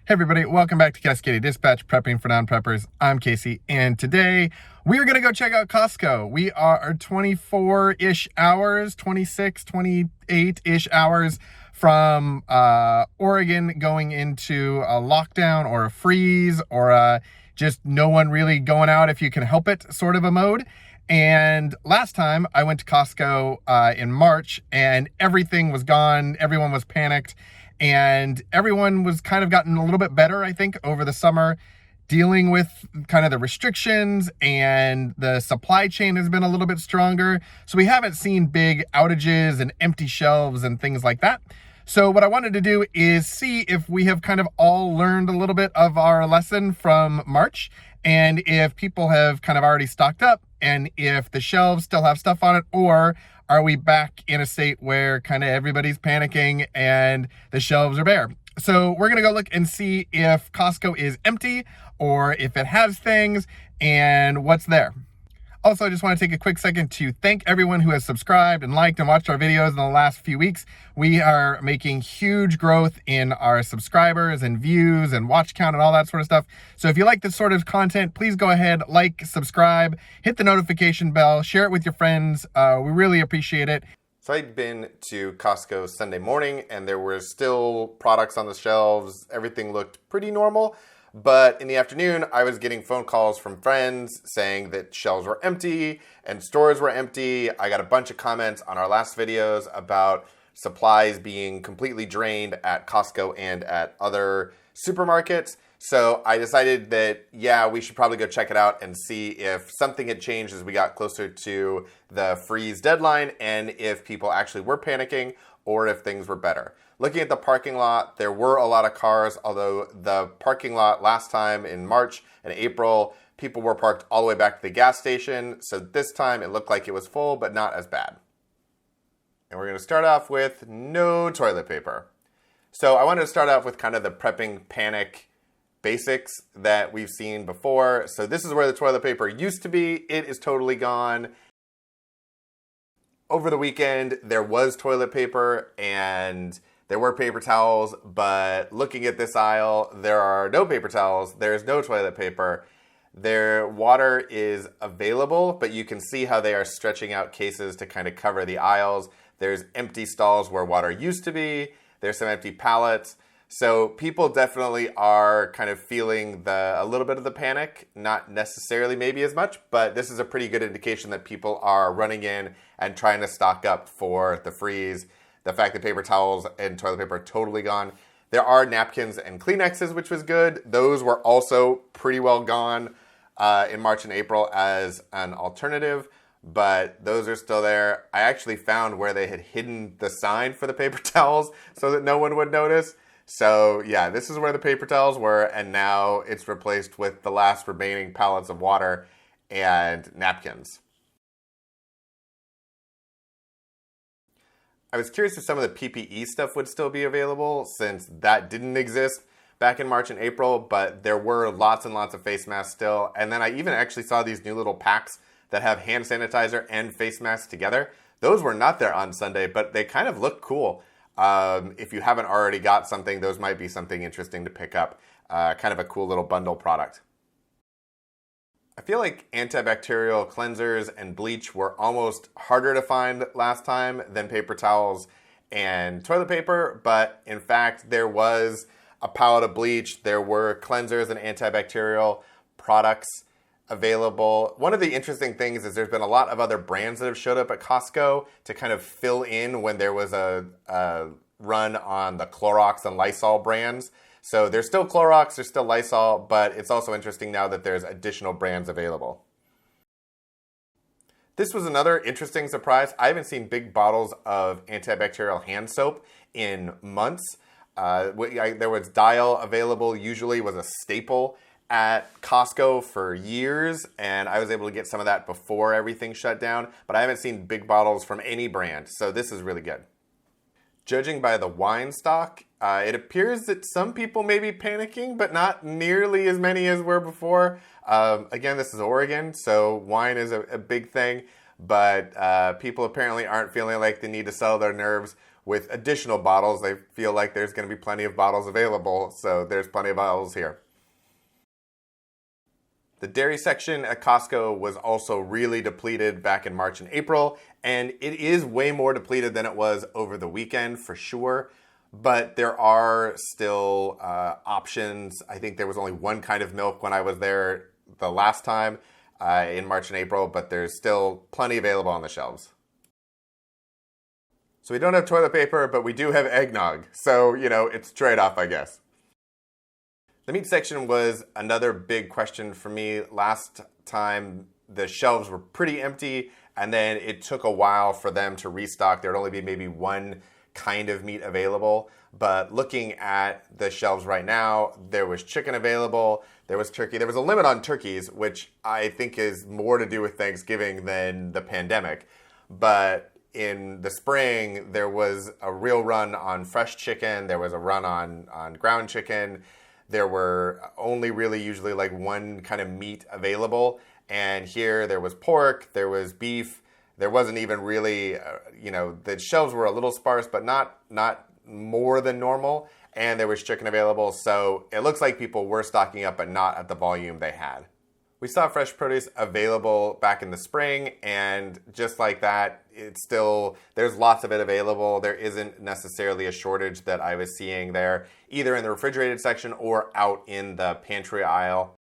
Hey everybody, welcome back to Cascadia Dispatch, Prepping for Non-Preppers. I'm Casey, and today we are going to go check out Costco. We are 24-ish hours, 26, 28-ish hours from Oregon going into a lockdown or a freeze or just no one really going out if you can help it sort of a mode. And last time I went to Costco in March and everything was gone, everyone was panicked. And everyone was kind of gotten a little bit better, I think, over the summer, dealing with kind of the restrictions, and the supply chain has been a little bit stronger. So we haven't seen big outages and empty shelves and things like that. So what I wanted to do is see if we have kind of all learned a little bit of our lesson from March, and if people have kind of already stocked up, and if the shelves still have stuff on it, or are we back in a state where kind of everybody's panicking and the shelves are bare? So we're going to go look and see if Costco is empty or if it has things and what's there. Also, I just want to take a quick second to thank everyone who has subscribed and liked and watched our videos in the last few weeks. We are making huge growth in our subscribers and views and watch count and all that sort of stuff. So if you like this sort of content, please go ahead, like, subscribe, hit the notification bell, share it with your friends. We really appreciate it. So I'd been to Costco Sunday morning and there were still products on the shelves. Everything looked pretty normal. But in the afternoon, I was getting phone calls from friends saying that shelves were empty and stores were empty. I got a bunch of comments on our last videos about supplies being completely drained at Costco and at other supermarkets. So I decided that, yeah, we should probably go check it out and see if something had changed as we got closer to the freeze deadline and if people actually were panicking or if things were better. Looking at the parking lot, there were a lot of cars, although the parking lot last time in March and April, people were parked all the way back to the gas station. So this time it looked like it was full, but not as bad. And we're going to start off with no toilet paper. So I wanted to start off with kind of the prepping panic basics that we've seen before. So this is where the toilet paper used to be. It is totally gone. Over the weekend, there was toilet paper and there were paper towels, but looking at this aisle, there are no paper towels. There's no toilet paper. Their water is available, but you can see how they are stretching out cases to kind of cover the aisles. There's empty stalls where water used to be. There's some empty pallets. So people definitely are kind of feeling a little bit of the panic, not necessarily maybe as much, but this is a pretty good indication that people are running in and trying to stock up for the freeze. The fact that paper towels and toilet paper are totally gone. There are napkins and Kleenexes, which was good. Those were also pretty well gone in March and April as an alternative, but those are still there. I actually found where they had hidden the sign for the paper towels so that no one would notice. So yeah, this is where the paper towels were, and now it's replaced with the last remaining pallets of water and napkins. I was curious if some of the PPE stuff would still be available since that didn't exist back in March and April, but there were lots and lots of face masks still. And then I even actually saw these new little packs that have hand sanitizer and face masks together. Those were not there on Sunday, but they kind of look cool. If you haven't already got something, those might be something interesting to pick up. Kind of a cool little bundle product. I feel like antibacterial cleansers and bleach were almost harder to find last time than paper towels and toilet paper, but in fact there was a pallet of bleach, there were cleansers and antibacterial products available. One of the interesting things is there's been a lot of other brands that have showed up at Costco to kind of fill in when there was a run on the Clorox and Lysol brands. So there's still Clorox, there's still Lysol, but it's also interesting now that there's additional brands available. This was another interesting surprise. I haven't seen big bottles of antibacterial hand soap in months. There was Dial available, usually was a staple at Costco for years, and I was able to get some of that before everything shut down, but I haven't seen big bottles from any brand, so this is really good. Judging by the wine stock, it appears that some people may be panicking, but not nearly as many as were before. Again, this is Oregon, so wine is a big thing, but people apparently aren't feeling like they need to settle their nerves with additional bottles. They feel like there's going to be plenty of bottles available, so there's plenty of bottles here. The dairy section at Costco was also really depleted back in March and April, and it is way more depleted than it was over the weekend for sure, but there are still options. I think there was only one kind of milk when I was there the last time in March and April, but there's still plenty available on the shelves. So we don't have toilet paper, but we do have eggnog, so, it's a trade-off, I guess. The meat section was another big question for me. Last time, the shelves were pretty empty, and then it took a while for them to restock. There would only be maybe one kind of meat available. But looking at the shelves right now, there was chicken available, there was turkey. There was a limit on turkeys, which I think is more to do with Thanksgiving than the pandemic. But in the spring, there was a real run on fresh chicken. There was a run on ground chicken. There were only really usually like one kind of meat available. And here there was pork, there was beef. There wasn't even really, the shelves were a little sparse, but not more than normal. And there was chicken available. So it looks like people were stocking up, but not at the volume they had. We saw fresh produce available back in the spring, and just like that, there's lots of it available. There isn't necessarily a shortage that I was seeing there, either in the refrigerated section or out in the pantry aisle.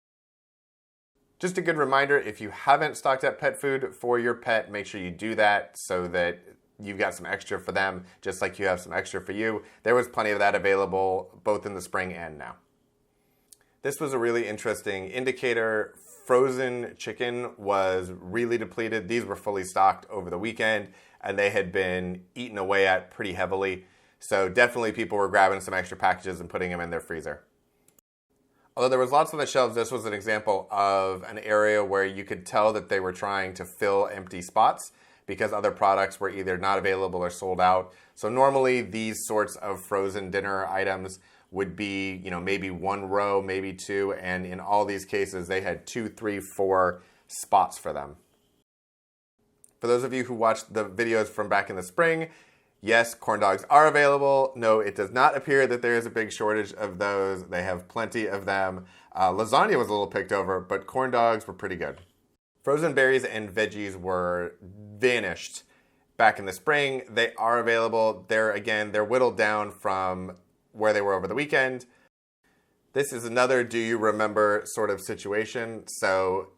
Just a good reminder, if you haven't stocked up pet food for your pet, make sure you do that so that you've got some extra for them, just like you have some extra for you. There was plenty of that available both in the spring and now. This was a really interesting indicator. Frozen chicken was really depleted. These were fully stocked over the weekend, and they had been eaten away at pretty heavily. So definitely people were grabbing some extra packages and putting them in their freezer. Although there was lots on the shelves, this was an example of an area where you could tell that they were trying to fill empty spots because other products were either not available or sold out. So normally these sorts of frozen dinner items would be, maybe one row, maybe two, and in all these cases, they had 2, 3, 4 spots for them. For those of you who watched the videos from back in the spring, yes, corn dogs are available. No, it does not appear that there is a big shortage of those. They have plenty of them. Lasagna was a little picked over, but corn dogs were pretty good. Frozen berries and veggies were vanished back in the spring. They are available. They're whittled down from where they were over the weekend. This is another do you remember sort of situation. So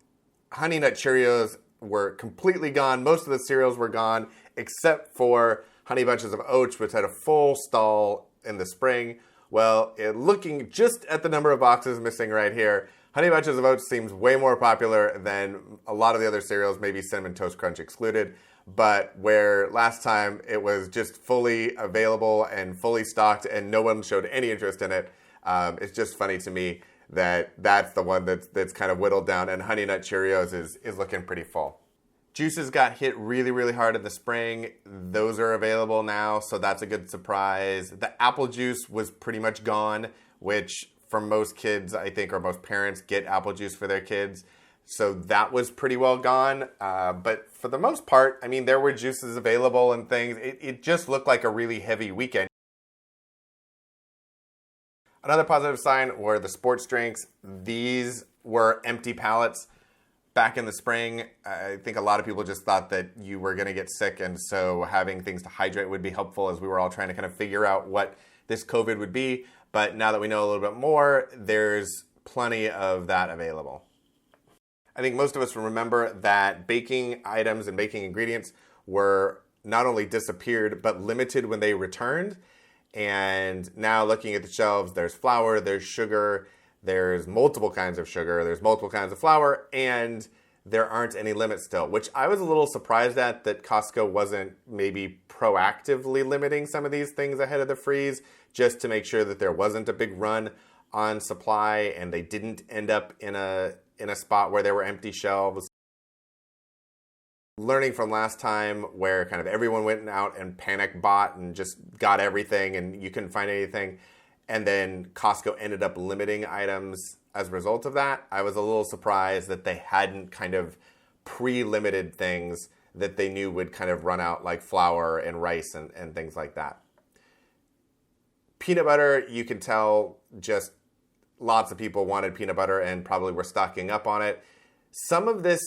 Honey Nut Cheerios were completely gone. Most of the cereals were gone except for Honey Bunches of Oats, which had a full stall in the spring. Well, looking just at the number of boxes missing right here, Honey Bunches of Oats seems way more popular than a lot of the other cereals, maybe Cinnamon Toast Crunch excluded. But where last time it was just fully available and fully stocked and no one showed any interest in it, it's just funny to me that that's the one that's kind of whittled down, and Honey Nut Cheerios is looking pretty full. Juices got hit really, really hard in the spring. Those are available now, so that's a good surprise. The apple juice was pretty much gone, which for most kids, I think, or most parents get apple juice for their kids. So that was pretty well gone. But for the most part, there were juices available and things. It just looked like a really heavy weekend. Another positive sign were the sports drinks. These were empty pallets. Back in the spring, I think a lot of people just thought that you were going to get sick, and so having things to hydrate would be helpful as we were all trying to kind of figure out what this COVID would be. But now that we know a little bit more, there's plenty of that available. I think most of us remember that baking items and baking ingredients were not only disappeared, but limited when they returned. And now looking at the shelves, there's flour, there's sugar, there's multiple kinds of sugar, there's multiple kinds of flour, and there aren't any limits still, which I was a little surprised at that Costco wasn't maybe proactively limiting some of these things ahead of the freeze, just to make sure that there wasn't a big run on supply and they didn't end up in a spot where there were empty shelves. Learning from last time where kind of everyone went out and panic bought and just got everything and you couldn't find anything, and then Costco ended up limiting items as a result of that, I was a little surprised that they hadn't kind of pre-limited things that they knew would kind of run out, like flour and rice and things like that. Peanut butter, you can tell just lots of people wanted peanut butter and probably were stocking up on it. Some of this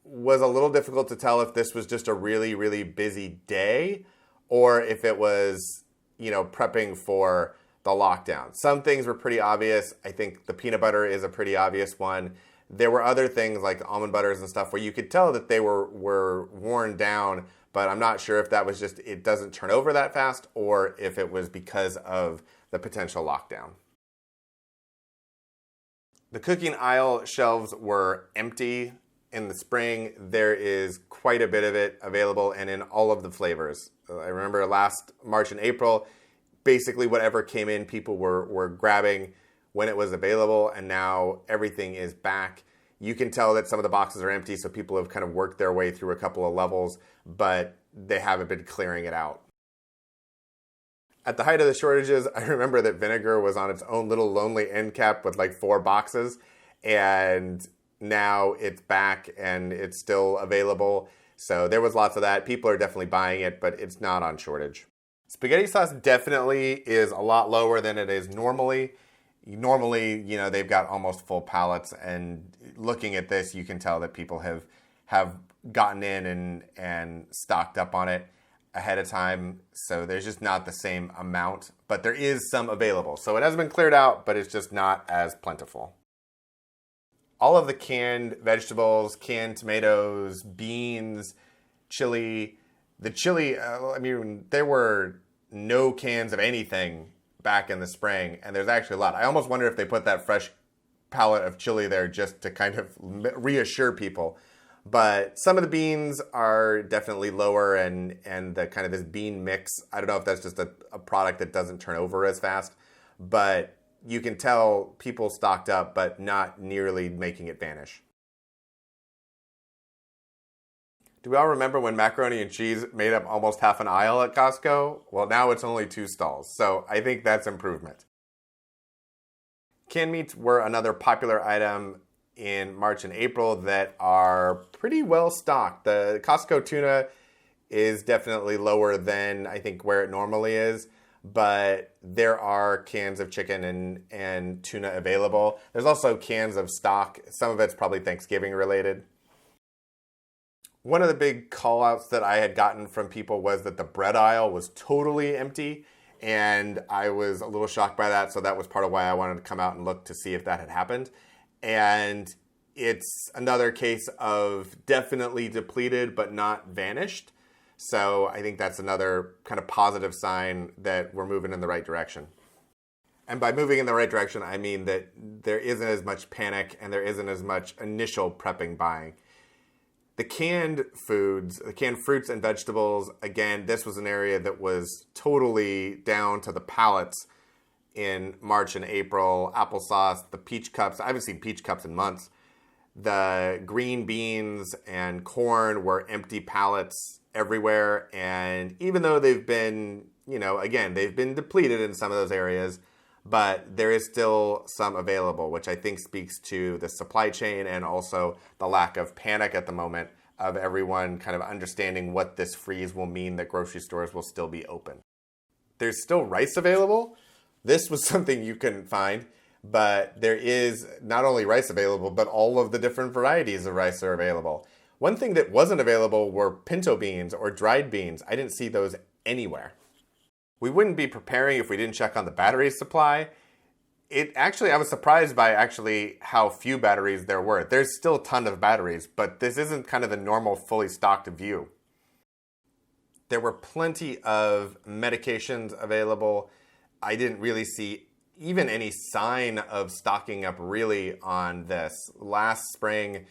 was a little difficult to tell if this was just a really, really busy day or if it was, prepping for the lockdown. Some things were pretty obvious. I think the peanut butter is a pretty obvious one. There were other things like almond butters and stuff where you could tell that they were worn down, but I'm not sure if that was just it doesn't turn over that fast or if it was because of the potential lockdown. The cooking aisle shelves were empty in the spring. There is quite a bit of it available and in all of the flavors. I remember last March and April, basically whatever came in, people were grabbing when it was available, and now everything is back. You can tell that some of the boxes are empty, so people have kind of worked their way through a couple of levels, but they haven't been clearing it out. At the height of the shortages, I remember that Vinegar was on its own little lonely end cap with like 4 boxes, and now it's back and it's still available. So there was lots of that. People are definitely buying it, but it's not on shortage. Spaghetti sauce definitely is a lot lower than it is normally. Normally, they've got almost full pallets, and looking at this, you can tell that people have gotten in and stocked up on it ahead of time. So there's just not the same amount, but there is some available. So it hasn't been cleared out, but it's just not as plentiful. All of the canned vegetables, canned tomatoes, beans, chili. The chili, there were no cans of anything back in the spring, and there's actually a lot. I almost wonder if they put that fresh pallet of chili there just to kind of reassure people. But some of the beans are definitely lower, and the kind of this bean mix, I don't know if that's just a product that doesn't turn over as fast, but you can tell people stocked up, but not nearly making it vanish. Do we all remember when macaroni and cheese made up almost half an aisle at Costco? Well, now it's only 2 stalls, so I think that's improvement. Canned meats were another popular item in March and April that are pretty well stocked. The Costco tuna is definitely lower than I think where it normally is, but there are cans of chicken and tuna available. There's also cans of stock. Some of it's probably Thanksgiving related. One of the big call-outs that I had gotten from people was that the bread aisle was totally empty, and I was a little shocked by that, so that was part of why I wanted to come out and look to see if that had happened. And it's another case of definitely depleted but not vanished. So I think that's another kind of positive sign that we're moving in the right direction. And by moving in the right direction, I mean that there isn't as much panic and there isn't as much initial prepping buying. The canned foods, the canned fruits and vegetables, again, this was an area that was totally down to the pallets in March and April. Applesauce, the peach cups, I haven't seen peach cups in months. The green beans and corn were empty pallets everywhere. And even though they've been, they've been depleted in some of those areas, but there is still some available, which I think speaks to the supply chain and also the lack of panic at the moment of everyone kind of understanding what this freeze will mean that grocery stores will still be open. There's still rice available. This was something you couldn't find, but there is not only rice available, but all of the different varieties of rice are available. One thing that wasn't available were pinto beans or dried beans. I didn't see those anywhere. We wouldn't be preparing if we didn't check on the battery supply. I was surprised by how few batteries there were. There's still a ton of batteries, but this isn't kind of the normal fully stocked view. There were plenty of medications available. I didn't really see even any sign of stocking up really on this. Last spring,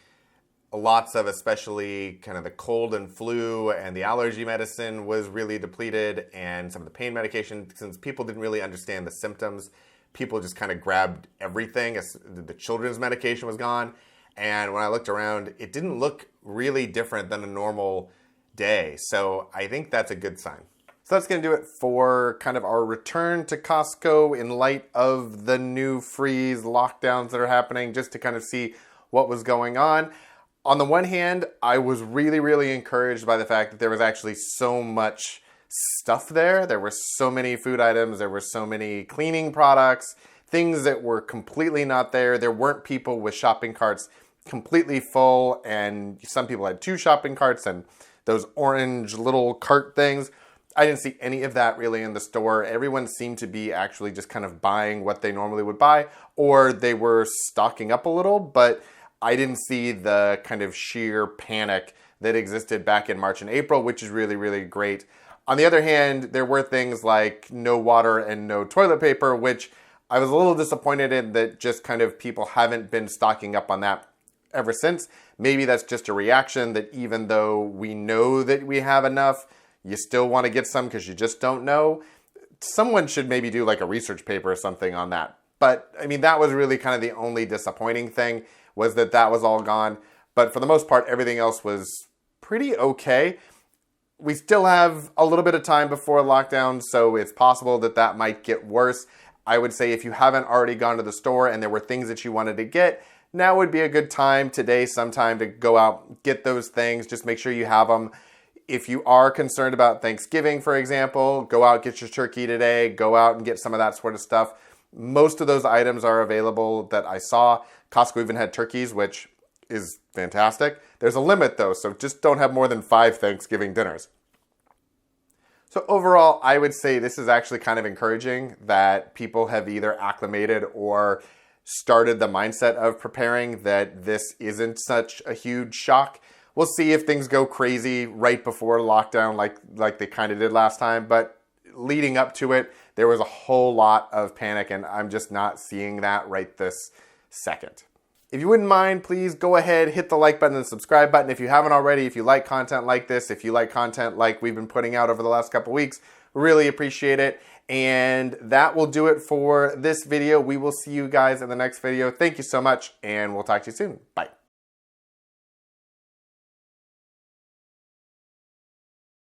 lots of especially kind of the cold and flu and the allergy medicine was really depleted, and some of the pain medication, since people didn't really understand the symptoms, people just kind of grabbed everything. The children's medication was gone, and when I looked around, it didn't look really different than a normal day. So I think that's a good sign. So that's going to do it for kind of our return to Costco in light of the new freeze lockdowns that are happening, just to kind of see what was going on. On the one hand, I was really, really encouraged by the fact that there was actually so much stuff there. There were so many food items. There were so many cleaning products, things that were completely not there. There weren't people with shopping carts completely full, and some people had 2 shopping carts and those orange little cart things. I didn't see any of that really in the store. Everyone seemed to be actually just kind of buying what they normally would buy, or they were stocking up a little, but I didn't see the kind of sheer panic that existed back in March and April, which is really, really great. On the other hand, there were things like no water and no toilet paper, which I was a little disappointed in, that just kind of people haven't been stocking up on that ever since. Maybe that's just a reaction that even though we know that we have enough, you still want to get some because you just don't know. Someone should maybe do like a research paper or something on that. But I mean, that was really kind of the only disappointing thing, was that that was all gone. But for the most part, everything else was pretty okay. We still have a little bit of time before lockdown, so it's possible that that might get worse. I would say if you haven't already gone to the store and there were things that you wanted to get, now would be a good time today sometime to go out, get those things. Just make sure you have them. If you are concerned about Thanksgiving, for example, go out, get your turkey today, go out and get some of that sort of stuff. Most of those items are available that I saw. Costco even had turkeys, which is fantastic. There's a limit though, so just don't have more than 5 Thanksgiving dinners. So overall, I would say this is actually kind of encouraging that people have either acclimated or started the mindset of preparing, that this isn't such a huge shock. We'll see if things go crazy right before lockdown like they kind of did last time, but leading up to it, there was a whole lot of panic, and I'm just not seeing that right this second. If you wouldn't mind, please go ahead, hit the like button and subscribe button if you haven't already. If you like content like this, if you like content like we've been putting out over the last couple weeks, really appreciate it. And that will do it for this video. We will see you guys in the next video. Thank you so much, and we'll talk to you soon. Bye.